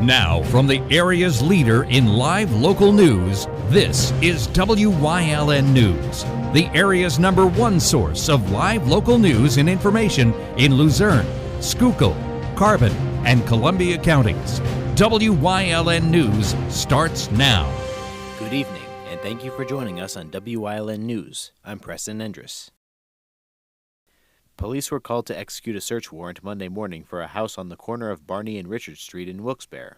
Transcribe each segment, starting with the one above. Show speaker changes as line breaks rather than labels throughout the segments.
Now, from the area's leader in live local news, this is WYLN News, the area's #1 source of live local news and information in Luzerne, Schuylkill, Carbon, and Columbia counties. WYLN News starts now.
Good evening, and thank you for joining us on WYLN News. I'm Preston Endress. Police were called to execute a search warrant Monday morning for a house on the corner of Barney and Richard Street in Wilkes-Barre.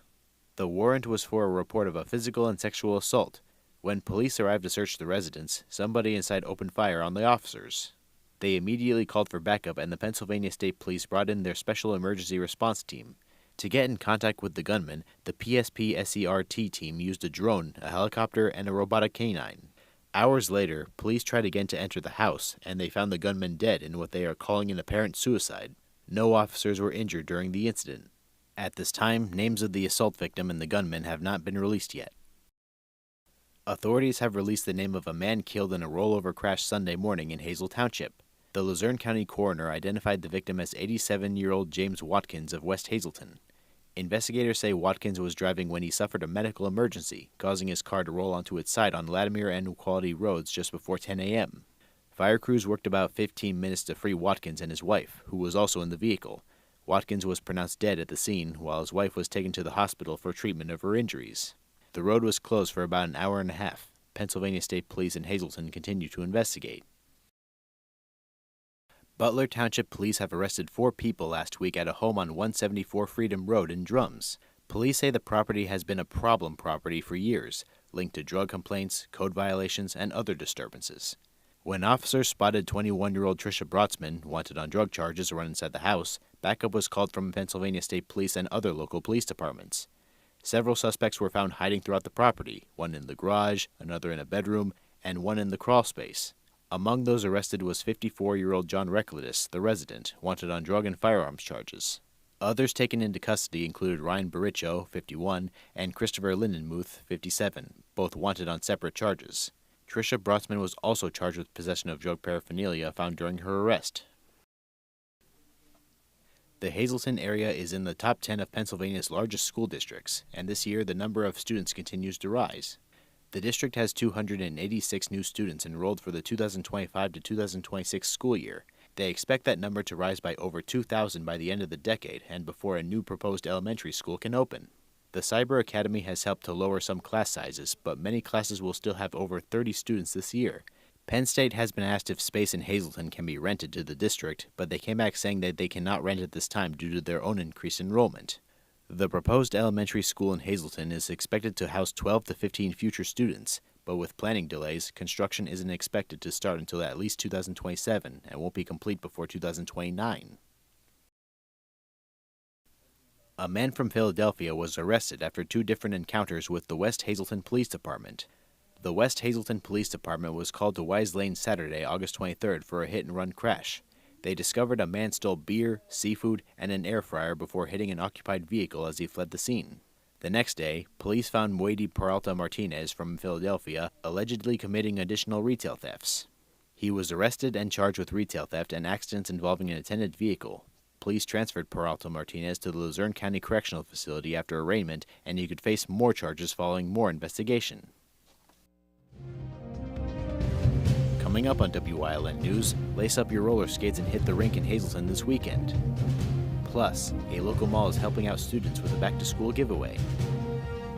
The warrant was for a report of a physical and sexual assault. When police arrived to search the residence, somebody inside opened fire on the officers. They immediately called for backup, and the Pennsylvania State Police brought in their Special Emergency Response Team. To get in contact with the gunman, the PSP-SERT team used a drone, a helicopter, and a robotic canine. Hours later, police tried again to enter the house, and they found the gunman dead in what they are calling an apparent suicide. No officers were injured during the incident. At this time, names of the assault victim and the gunman have not been released yet. Authorities have released the name of a man killed in a rollover crash Sunday morning in Hazel Township. The Luzerne County coroner identified the victim as 87-year-old James Watkins of West Hazelton. Investigators say Watkins was driving when he suffered a medical emergency, causing his car to roll onto its side on Latimer and Quality roads just before 10 a.m. Fire crews worked about 15 minutes to free Watkins and his wife, who was also in the vehicle. Watkins was pronounced dead at the scene, while his wife was taken to the hospital for treatment of her injuries. The road was closed for about an hour and a half. Pennsylvania State Police in Hazelton continue to investigate. Butler Township Police have arrested 4 people last week at a home on 174 Freedom Road in Drums. Police say the property has been a problem property for years, linked to drug complaints, code violations, and other disturbances. When officers spotted 21-year-old Tricia Brotzman, wanted on drug charges, run inside the house, backup was called from Pennsylvania State Police and other local police departments. Several suspects were found hiding throughout the property, one in the garage, another in a bedroom, and one in the crawl space. Among those arrested was 54-year-old John Reclidis, the resident, wanted on drug and firearms charges. Others taken into custody included Ryan Baricho, 51, and Christopher Lindenmuth, 57, both wanted on separate charges. Tricia Brotzman was also charged with possession of drug paraphernalia found during her arrest. The Hazelton area is in the top 10 of Pennsylvania's largest school districts, and this year the number of students continues to rise. The district has 286 new students enrolled for the 2025 to 2026 school year. They expect that number to rise by over 2,000 by the end of the decade and before a new proposed elementary school can open. The Cyber Academy has helped to lower some class sizes, but many classes will still have over 30 students this year. Penn State has been asked if space in Hazelton can be rented to the district, but they came back saying that they cannot rent at this time due to their own increased enrollment. The proposed elementary school in Hazelton is expected to house 12 to 15 future students, but with planning delays, construction isn't expected to start until at least 2027 and won't be complete before 2029. A man from Philadelphia was arrested after 2 different encounters with the West Hazelton Police Department. The West Hazelton Police Department was called to Wise Lane Saturday, August 23rd for a hit-and-run crash. They discovered a man stole beer, seafood, and an air fryer before hitting an occupied vehicle as he fled the scene. The next day, police found Muedi Peralta Martinez from Philadelphia allegedly committing additional retail thefts. He was arrested and charged with retail theft and accidents involving an attended vehicle. Police transferred Peralta Martinez to the Luzerne County Correctional Facility after arraignment, and he could face more charges following more investigation. Coming up on WYLN News, lace up your roller skates and hit the rink in Hazelton this weekend. Plus, a local mall is helping out students with a back-to-school giveaway.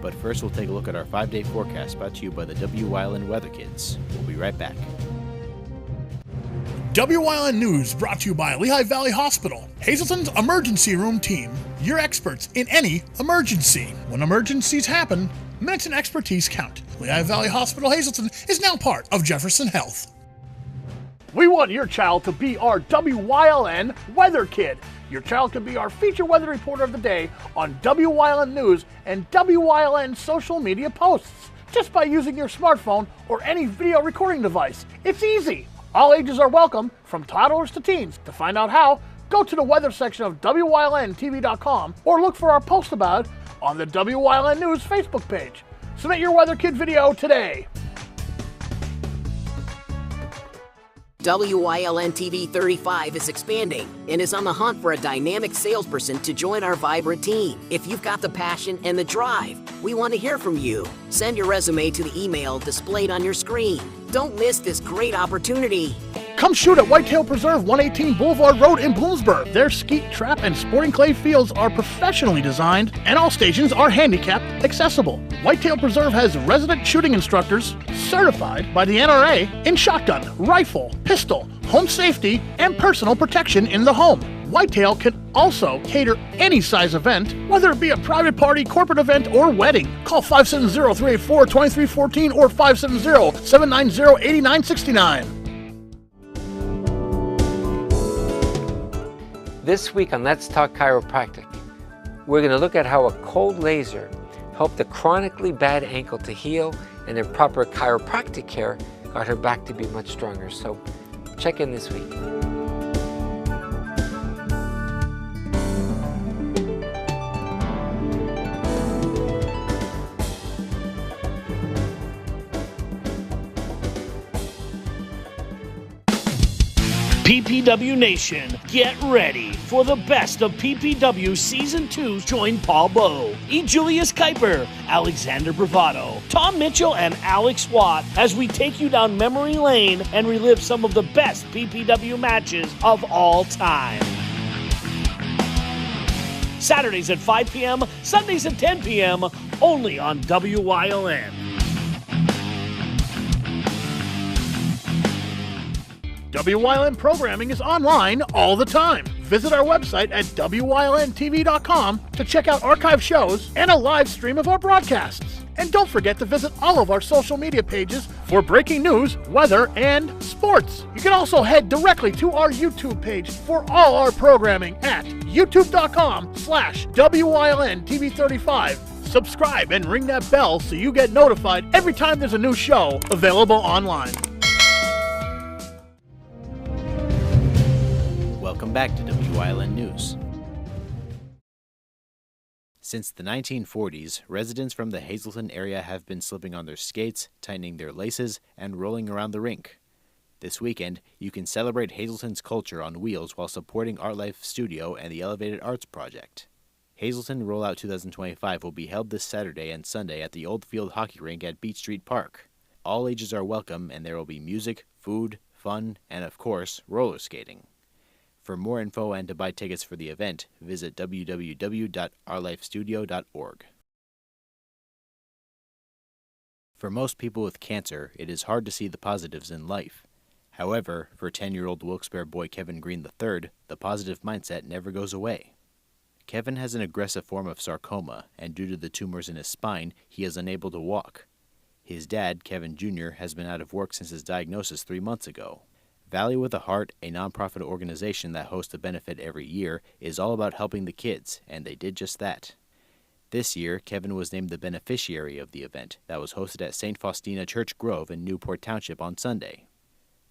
But first, we'll take a look at our 5-day forecast brought to you by the WYLN Weather Kids. We'll be right back.
WYLN News brought to you by Lehigh Valley Hospital, Hazelton's emergency room team. Your experts in any emergency. When emergencies happen, minutes and expertise count. Lehigh Valley Hospital Hazelton is now part of Jefferson Health.
We want your child to be our WYLN Weather Kid. Your child can be our feature weather reporter of the day on WYLN News and WYLN social media posts just by using your smartphone or any video recording device. It's easy. All ages are welcome, from toddlers to teens. To find out how, go to the weather section of WYLNTV.com or look for our post about it on the WYLN News Facebook page. Submit your Weather Kid video today.
WYLN TV 35 is expanding and is on the hunt for a dynamic salesperson to join our vibrant team. If you've got the passion and the drive, we want to hear from you. Send your resume to the email displayed on your screen. Don't miss this great opportunity.
Come shoot at Whitetail Preserve, 118 Boulevard Road in Bloomsburg. Their skeet, trap, and sporting clay fields are professionally designed, and all stations are handicap accessible. Whitetail Preserve has resident shooting instructors certified by the NRA in shotgun, rifle, pistol, home safety, and personal protection in the home. Whitetail can also cater any size event, whether it be a private party, corporate event, or wedding. Call 570-384-2314 or 570-790-8969.
This week on Let's Talk Chiropractic, we're going to look at how a cold laser helped a chronically bad ankle to heal, and then proper chiropractic care got her back to be much stronger. So check in this week.
PPW Nation, get ready for the best of PPW Season 2. Join Paul Bowe, E. Julius Kuiper, Alexander Bravado, Tom Mitchell, and Alex Watt as we take you down memory lane and relive some of the best PPW matches of all time. Saturdays at 5 p.m., Sundays at 10 p.m., only on WYLN.
WYLN programming is online all the time. Visit our website at WYLNTV.com to check out archive shows and a live stream of our broadcasts. And don't forget to visit all of our social media pages for breaking news, weather, and sports. You can also head directly to our YouTube page for all our programming at youtube.com/WYLNTV35. Subscribe and ring that bell so you get notified every time there's a new show available online.
Welcome back to WYLN News. Since the 1940s, residents from the Hazleton area have been slipping on their skates, tightening their laces, and rolling around the rink. This weekend, you can celebrate Hazleton's culture on wheels while supporting Art Life Studio and the Elevated Arts Project. Hazleton Rollout 2025 will be held this Saturday and Sunday at the Old Field Hockey Rink at Beach Street Park. All ages are welcome, and there will be music, food, fun, and of course, roller skating. For more info and to buy tickets for the event, visit www.ourlifestudio.org. For most people with cancer, it is hard to see the positives in life. However, for 10-year-old Wilkes-Barre boy Kevin Green III, the positive mindset never goes away. Kevin has an aggressive form of sarcoma, and due to the tumors in his spine, he is unable to walk. His dad, Kevin Jr., has been out of work since his diagnosis 3 months ago. Value with a Heart, a nonprofit organization that hosts a benefit every year, is all about helping the kids, and they did just that. This year, Kevin was named the beneficiary of the event that was hosted at St. Faustina Church Grove in Newport Township on Sunday.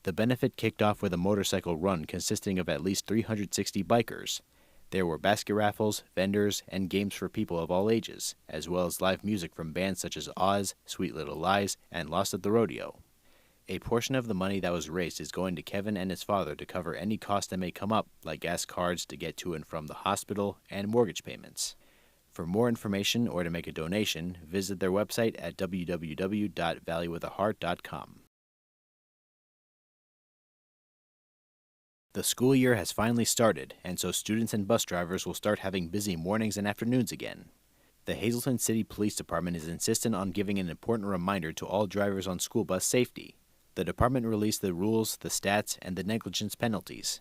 The benefit kicked off with a motorcycle run consisting of at least 360 bikers. There were basket raffles, vendors, and games for people of all ages, as well as live music from bands such as Oz, Sweet Little Lies, and Lost at the Rodeo. A portion of the money that was raised is going to Kevin and his father to cover any costs that may come up, like gas cards to get to and from the hospital and mortgage payments. For more information or to make a donation, visit their website at www.valleywithaheart.com. The school year has finally started, and so students and bus drivers will start having busy mornings and afternoons again. The Hazleton City Police Department is insistent on giving an important reminder to all drivers on school bus safety. The department released the rules, the stats, and the negligence penalties.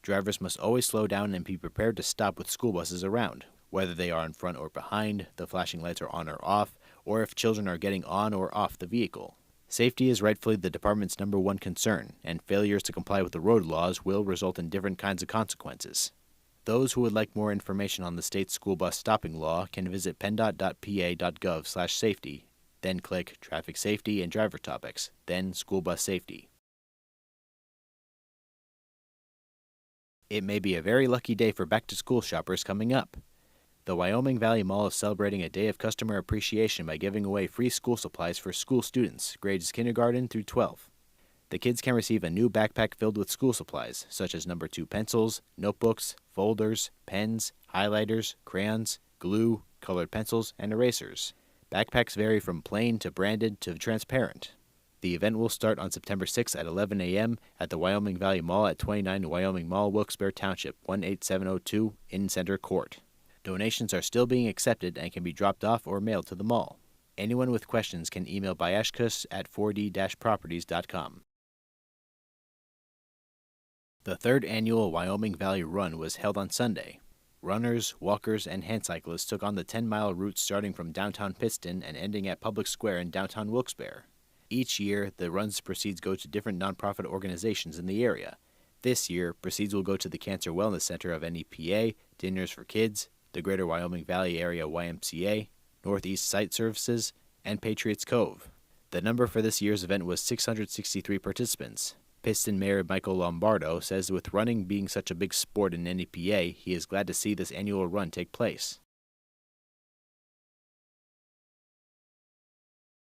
Drivers must always slow down and be prepared to stop with school buses around, whether they are in front or behind, the flashing lights are on or off, or if children are getting on or off the vehicle. Safety is rightfully the department's #1 concern, and failures to comply with the road laws will result in different kinds of consequences. Those who would like more information on the state's school bus stopping law can visit pendot.pa.gov/safety. Then click Traffic Safety and Driver Topics, then School Bus Safety. It may be a very lucky day for back-to-school shoppers coming up. The Wyoming Valley Mall is celebrating a day of customer appreciation by giving away free school supplies for school students, grades kindergarten through 12. The kids can receive a new backpack filled with school supplies, such as number 2 pencils, notebooks, folders, pens, highlighters, crayons, glue, colored pencils, and erasers. Backpacks vary from plain to branded to transparent. The event will start on September 6th at 11 a.m. at the Wyoming Valley Mall at 29 Wyoming Mall, Wilkes-Barre Township, 18702 in Center Court. Donations are still being accepted and can be dropped off or mailed to the mall. Anyone with questions can email bayashkus@4d-properties.com. The third annual Wyoming Valley Run was held on Sunday. Runners, walkers, and hand cyclists took on the 10-mile route starting from downtown Pittston and ending at Public Square in downtown Wilkes-Barre. Each year, the run's proceeds go to different nonprofit organizations in the area. This year, proceeds will go to the Cancer Wellness Center of NEPA, Dinners for Kids, the Greater Wyoming Valley Area YMCA, Northeast Site Services, and Patriots Cove. The number for this year's event was 663 participants. Pittston Mayor Michael Lombardo says with running being such a big sport in NEPA, he is glad to see this annual run take place.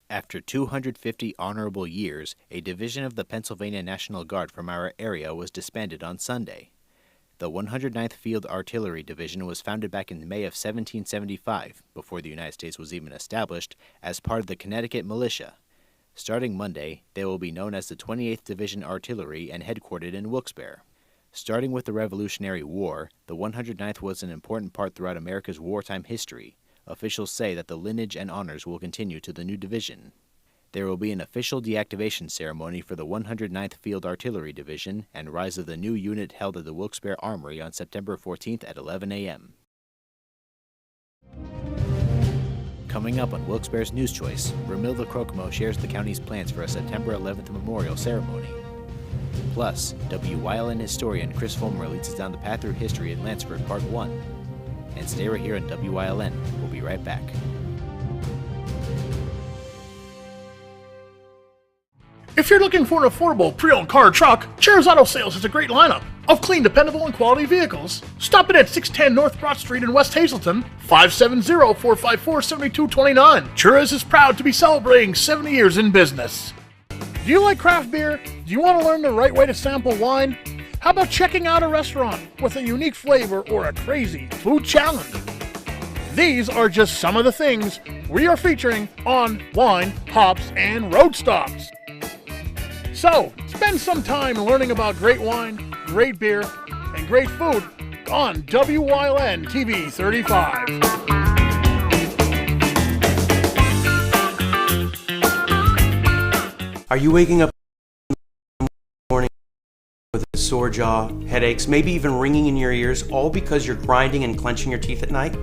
After 250 honorable years, a division of the Pennsylvania National Guard from our area was disbanded on Sunday. The 109th Field Artillery Division was founded back in May of 1775, before the United States was even established, as part of the Connecticut Militia. Starting Monday, they will be known as the 28th Division Artillery and headquartered in Wilkes-Barre. Starting with the Revolutionary War, the 109th was an important part throughout America's wartime history. Officials say that the lineage and honors will continue to the new division. There will be an official deactivation ceremony for the 109th Field Artillery Division and rise of the new unit held at the Wilkes-Barre Armory on September 14th at 11 a.m. Coming up on Wilkes-Barre's News Choice, Romilda Crocomo shares the county's plans for a September 11th memorial ceremony. Plus, Wyln historian Chris Fulmer leads us down the path through history in Landsberg Part 1. And stay right here on Wyln. We'll be right back.
If you're looking for an affordable pre-owned car or truck, Cheers Auto Sales has a great lineup of clean, dependable, and quality vehicles. Stop in at 610 North Broad Street in West Hazelton, 570-454-7229. Cheers is proud to be celebrating 70 years in business. Do you like craft beer? Do you want to learn the right way to sample wine? How about checking out a restaurant with a unique flavor or a crazy food challenge? These are just some of the things we are featuring on Wine, Hops, and Road Stops. So, spend some time learning about great wine, great beer, and great food on Wyln TV 35.
Are you waking up in the morning with a sore jaw, headaches, maybe even ringing in your ears, all because you're grinding and clenching your teeth at night?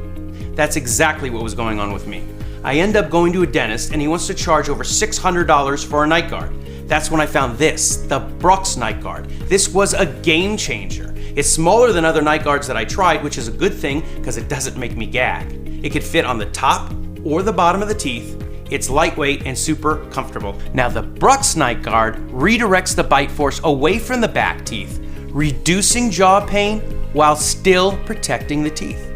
That's exactly what was going on with me. I end up going to a dentist and he wants to charge over $600 for a night guard. That's when I found this, the Brooks Night Guard. This was a game changer. It's smaller than other night guards that I tried, which is a good thing because it doesn't make me gag. It could fit on the top or the bottom of the teeth. It's lightweight and super comfortable. Now the Brooks Night Guard redirects the bite force away from the back teeth, reducing jaw pain while still protecting the teeth.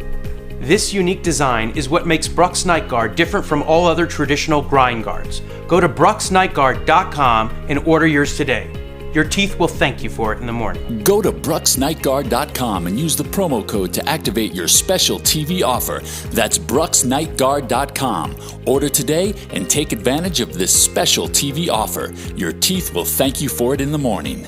This unique design is what makes Brooks Night Guard different from all other traditional grind guards. Go to brooksnightguard.com and order yours today. Your teeth will thank you for it in the morning.
Go to brooksnightguard.com and use the promo code to activate your special TV offer. That's brooksnightguard.com. Order today and take advantage of this special TV offer. Your teeth will thank you for it in the morning.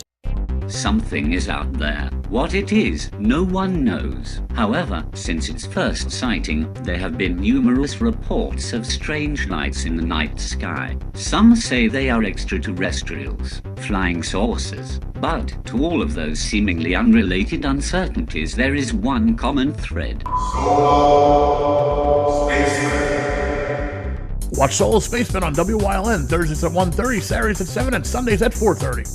Something is out there. What it is, no one knows. However, since its first sighting, there have been numerous reports of strange lights in the night sky. Some say they are extraterrestrials, flying saucers. But to all of those seemingly unrelated uncertainties, there is one common thread.
Watch Solo Spaceman on Wyln Thursdays at 1:30, Saturdays at 7, and Sundays at 4:30.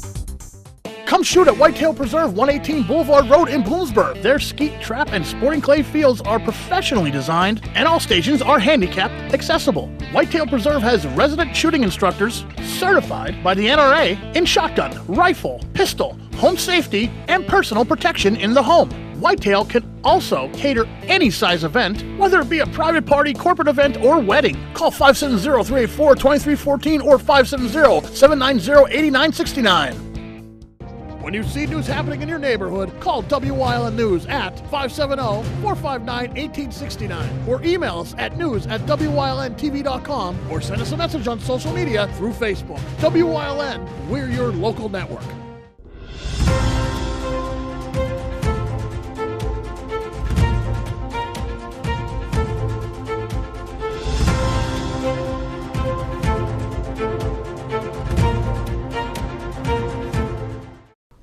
Come shoot at Whitetail Preserve, 118 Boulevard Road in Bloomsburg. Their skeet, trap, and sporting clay fields are professionally designed, and all stations are handicapped accessible. Whitetail Preserve has resident shooting instructors certified by the NRA in shotgun, rifle, pistol, home safety, and personal protection in the home. Whitetail can also cater any size event, whether it be a private party, corporate event, or wedding. Call 570-384-2314 or 570-790-8969. When you see news happening in your neighborhood, call WYLN News at 570-459-1869 or email us at news@wylntv.com or send us a message on social media through Facebook. WYLN, we're your local network.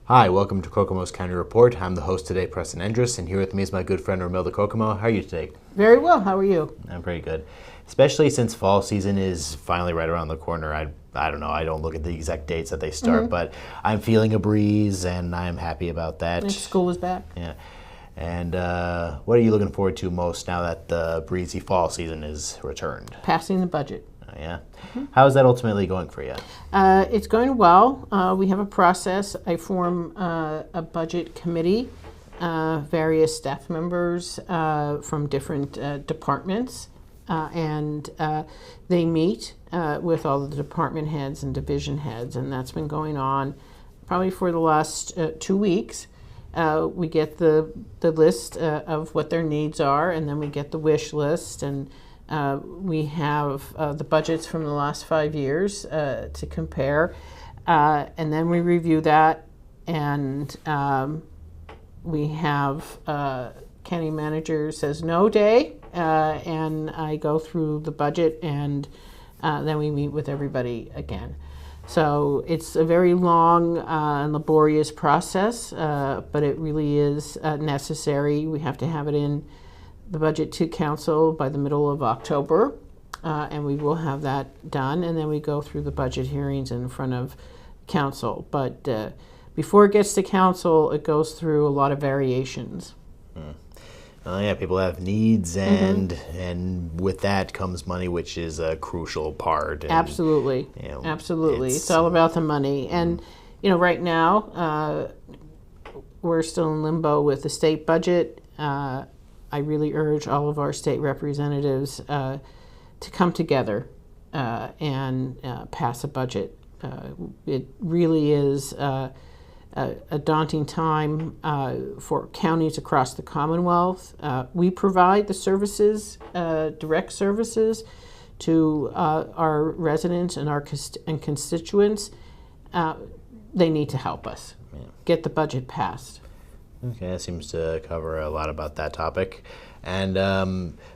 Hi, welcome to Kokomo's County Report. I'm the host today, Preston Endress, and here with me is my good friend Romilda Kokomo. How are you today?
Very well. How are you?
I'm pretty good. Especially since fall season is finally right around the corner. I don't know, I don't look at the exact dates that they start, but I'm feeling a breeze and I'm happy about that.
And school is back.
Yeah. And what are you looking forward to most now that the breezy fall season is returned?
Passing the budget.
Yeah. How is that ultimately going for you?
It's going well. We have a process. I form a budget committee, various staff members from different departments, and they meet with all the department heads and division heads, and that's been going on probably for the last 2 weeks. We get the list of what their needs are, and then we get the wish list, and we have the budgets from the last 5 years to compare, and then we review that, and we have county manager says no day, and I go through the budget, and then we meet with everybody again. So it's a very long and laborious process, but it really is necessary. We have to have it in the budget to council by the middle of October, and we will have that done, and then we go through the budget hearings in front of council. But before it gets to council, it goes through a lot of variations.
Yeah, people have needs, and with that comes money, which is a crucial part. And,
absolutely, absolutely. It's all about the money, and right now we're still in limbo with the state budget. I really urge all of our state representatives to come together and pass a budget. It really is a daunting time for counties across the Commonwealth. We provide the services, direct services, to our residents and our constituents. They need to help us get the budget passed.
Okay, that seems to cover a lot about that topic. And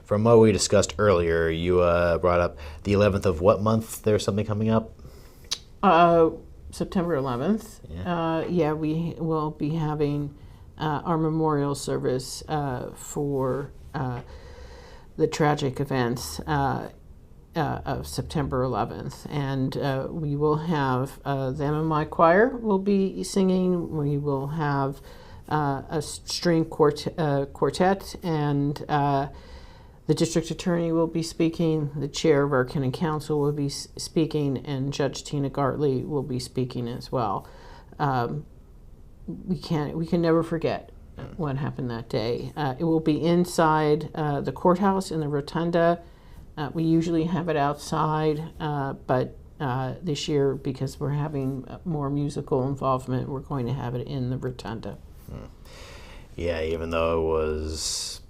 from what we discussed earlier, you brought up the 11th of what month? There's something coming up?
September 11th. Yeah, we will be having our memorial service for the tragic events of September 11th. And we will have the MMI choir will be singing. We will have a string quartet, and the district attorney will be speaking, the chair of our county council will be speaking, and Judge Tina Gartley will be speaking as well. We can never forget what happened that day. It will be inside the courthouse in the rotunda. We usually have it outside, but this year, because we're having more musical involvement, we're going to have it in the rotunda.
Yeah, even though it was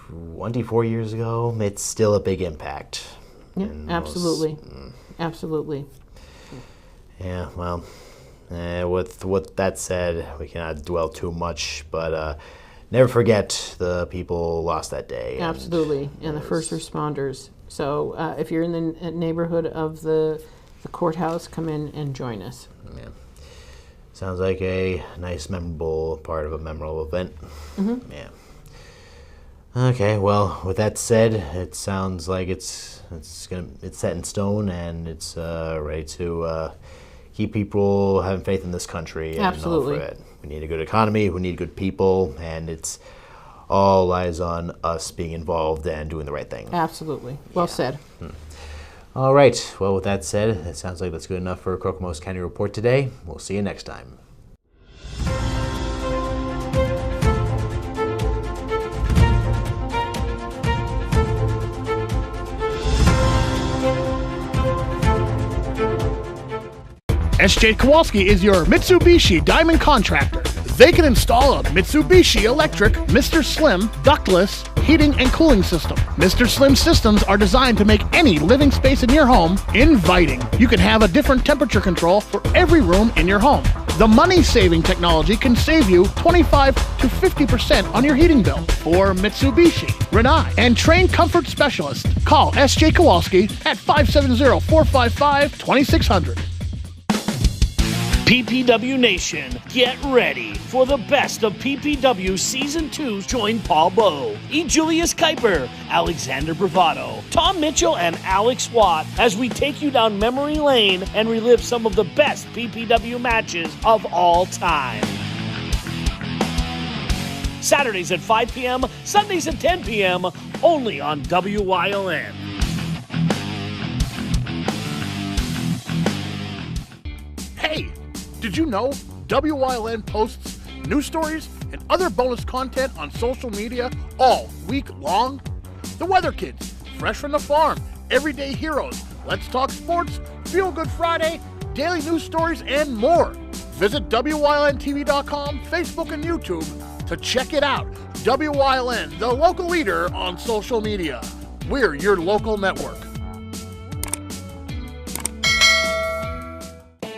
24 years ago, it's still a big impact.
Yeah, absolutely. Absolutely.
Yeah, well, with that said, we cannot dwell too much, but never forget the people lost that day.
Absolutely, and the first responders. So if you're in the neighborhood of the courthouse, come in and join us.
Yeah. Sounds like a nice, memorable part of a memorable event. Yeah. Okay. Well, with that said, it sounds like it's set in stone, and it's ready to keep people having faith in this country. And
absolutely.
All for it. We need a good economy. We need good people, and it's all lies on us being involved and doing the right thing.
Absolutely. Well said.
All right. Well, with that said, it sounds like that's good enough for Kokomo's County Report today. We'll see you next time.
SJ Kowalski is your Mitsubishi Diamond contractor. They can install a Mitsubishi electric Mr. Slim ductless heating and cooling system. Mr. Slim systems are designed to make any living space in your home inviting. You can have a different temperature control for every room in your home. The money-saving technology can save you 25 to 50% on your heating bill. For Mitsubishi, Rinnai, and trained comfort specialists, call SJ Kowalski at 570-455-2600.
PPW Nation, get ready for the best of PPW Season 2. Join Paul Bowe, E. Julius Kuiper, Alexander Bravado, Tom Mitchell, and Alex Watt as we take you down memory lane and relive some of the best PPW matches of all time. Saturdays at 5 p.m., Sundays at 10 p.m., only on WYLN.
Hey! Did you know WYLN posts news stories and other bonus content on social media all week long? The Weather Kids, Fresh from the Farm, Everyday Heroes, Let's Talk Sports, Feel Good Friday, daily news stories, and more. Visit WYLNTV.com, Facebook, and YouTube to check it out. WYLN, the local leader on social media. We're your local network.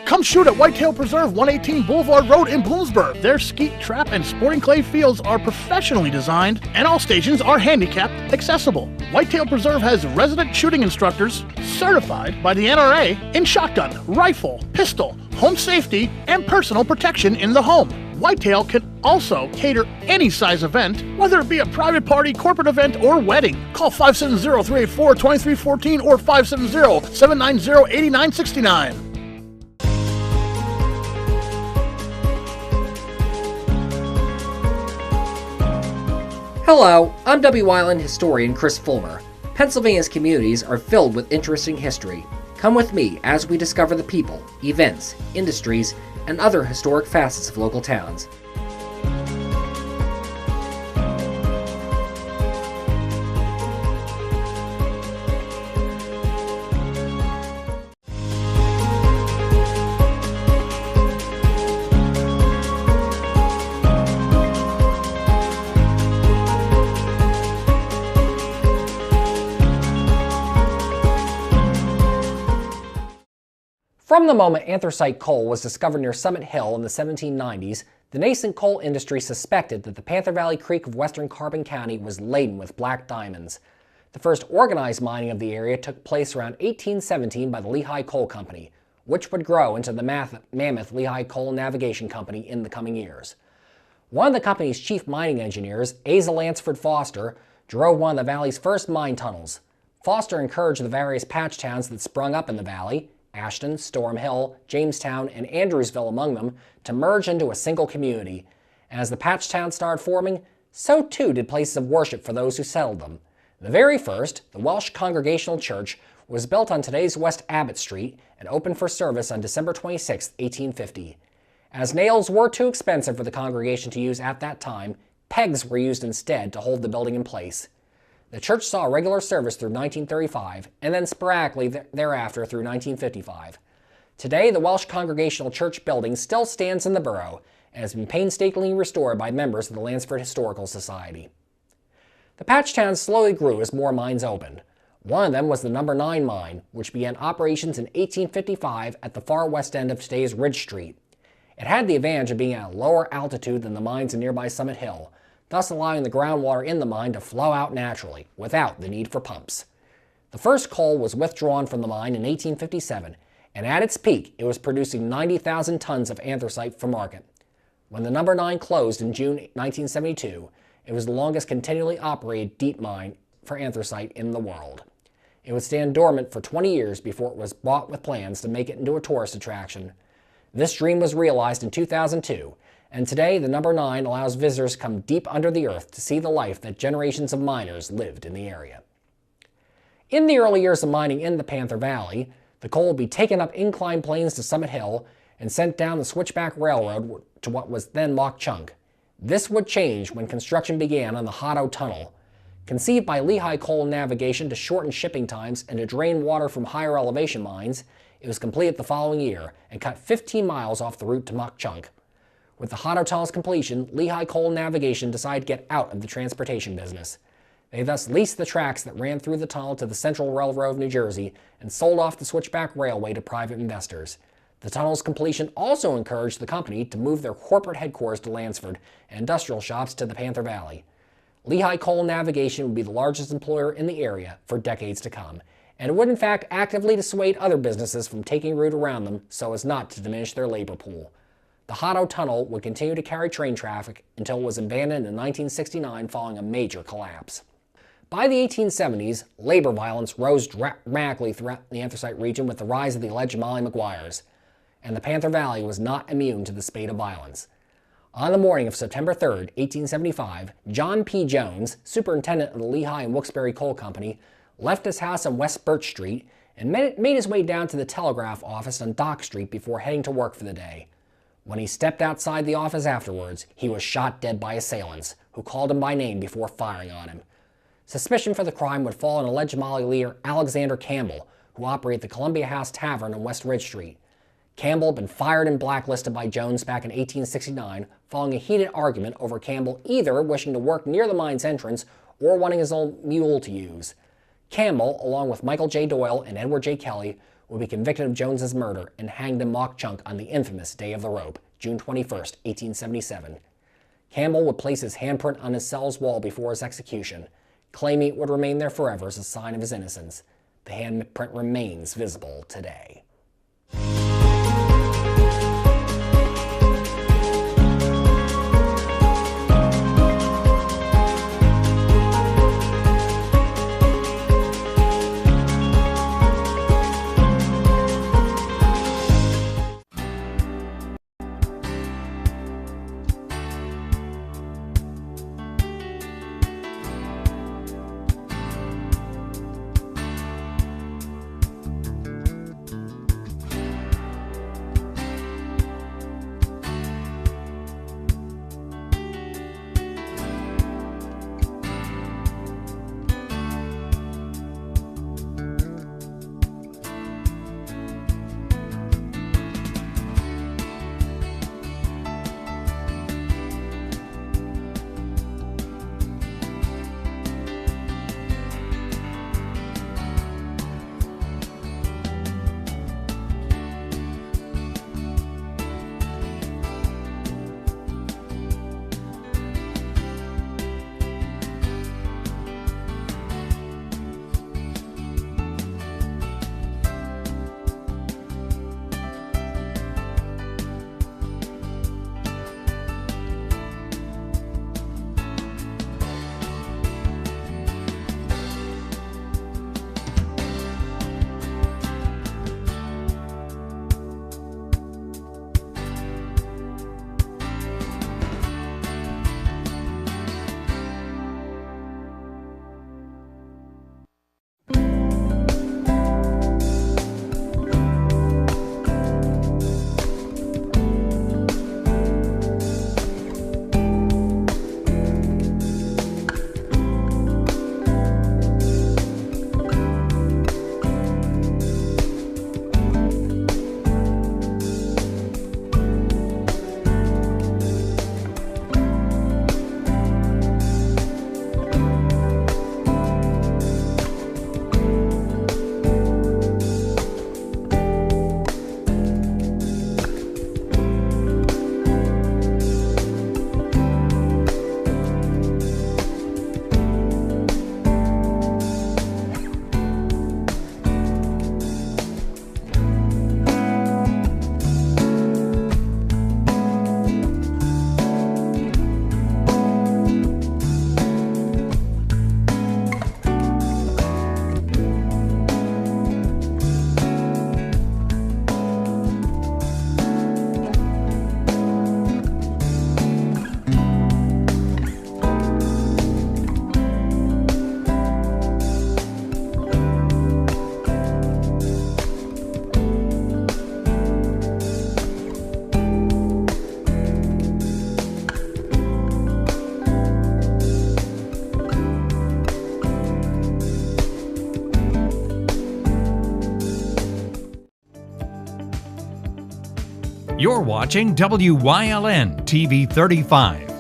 Come shoot at Whitetail Preserve, 118 Boulevard Road in Bloomsburg. Their skeet, trap, and sporting clay fields are professionally designed, and all stations are handicapped accessible. Whitetail Preserve has resident shooting instructors certified by the NRA in shotgun, rifle, pistol, home safety, and personal protection in the home. Whitetail can also cater any size event, whether it be a private party, corporate event, or wedding. Call 570-384-2314 or 570-790-8969.
Hello, I'm WYLN historian Chris Fulmer. Pennsylvania's communities are filled with interesting history. Come with me as we discover the people, events, industries, and other historic facets of local towns. From the moment anthracite coal was discovered near Summit Hill in the 1790s, the nascent coal industry suspected that the Panther Valley Creek of western Carbon County was laden with black diamonds. The first organized mining of the area took place around 1817 by the Lehigh Coal Company, which would grow into the mammoth Lehigh Coal Navigation Company in the coming years. One of the company's chief mining engineers, Asa Lansford Foster, drove one of the valley's first mine tunnels. Foster encouraged the various patch towns that sprung up in the valley, Ashton, Storm Hill, Jamestown, and Andrewsville among them, to merge into a single community. And as the patch towns started forming, so too did places of worship for those who settled them. The very first, the Welsh Congregational Church, was built on today's West Abbott Street and opened for service on December 26, 1850. As nails were too expensive for the congregation to use at that time, pegs were used instead to hold the building in place. The church saw regular service through 1935, and then sporadically thereafter through 1955. Today, the Welsh Congregational Church building still stands in the borough and has been painstakingly restored by members of the Lansford Historical Society. The patch towns slowly grew as more mines opened. One of them was the No. 9 mine, which began operations in 1855 at the far west end of today's Ridge Street. It had the advantage of being at a lower altitude than the mines in nearby Summit Hill, thus allowing the groundwater in the mine to flow out naturally, without the need for pumps. The first coal was withdrawn from the mine in 1857, and at its peak, it was producing 90,000 tons of anthracite for market. When the No. 9 closed in June 1972, it was the longest continually operated deep mine for anthracite in the world. It would stand dormant for 20 years before it was bought with plans to make it into a tourist attraction. This dream was realized in 2002, and today the No. 9 allows visitors to come deep under the earth to see the life that generations of miners lived in the area. In the early years of mining in the Panther Valley, the coal would be taken up inclined planes to Summit Hill and sent down the Switchback Railroad to what was then Mauch Chunk. This would change when construction began on the Hotto Tunnel. Conceived by Lehigh Coal Navigation to shorten shipping times and to drain water from higher elevation mines, It was completed the following year and cut 15 miles off the route to Mok Chunk. With the Hotto Tunnel's completion, Lehigh Coal Navigation decided to get out of the transportation business. They thus leased the tracks that ran through the tunnel to the Central Railroad of New Jersey and sold off the Switchback Railway to private investors. The tunnel's completion also encouraged the company to move their corporate headquarters to Lansford and industrial shops to the Panther Valley. Lehigh Coal Navigation would be the largest employer in the area for decades to come, and it would in fact actively dissuade other businesses from taking route around them so as not to diminish their labor pool. The Hotto Tunnel would continue to carry train traffic until it was abandoned in 1969 following a major collapse. By the 1870s, labor violence rose dramatically throughout the anthracite region with the rise of the alleged Molly Maguires, and the Panther Valley was not immune to the spate of violence. On the morning of September 3, 1875, John P. Jones, superintendent of the Lehigh and Wilkes-Barre Coal Company, left his house on West Birch Street and made his way down to the telegraph office on Dock Street before heading to work for the day. When he stepped outside the office afterwards, he was shot dead by assailants, who called him by name before firing on him. Suspicion for the crime would fall on alleged Molly leader Alexander Campbell, who operated the Columbia House Tavern on West Ridge Street. Campbell had been fired and blacklisted by Jones back in 1869 following a heated argument over Campbell either wishing to work near the mine's entrance or wanting his own mule to use. Campbell, along with Michael J. Doyle and Edward J. Kelly, would be convicted of Jones's murder and hanged in Mok Chunk on the infamous Day of the Rope, June 21, 1877. Campbell would place his handprint on his cell's wall before his execution, claiming it would remain there forever as a sign of his innocence. The handprint remains visible today.
You're watching WYLN TV 35.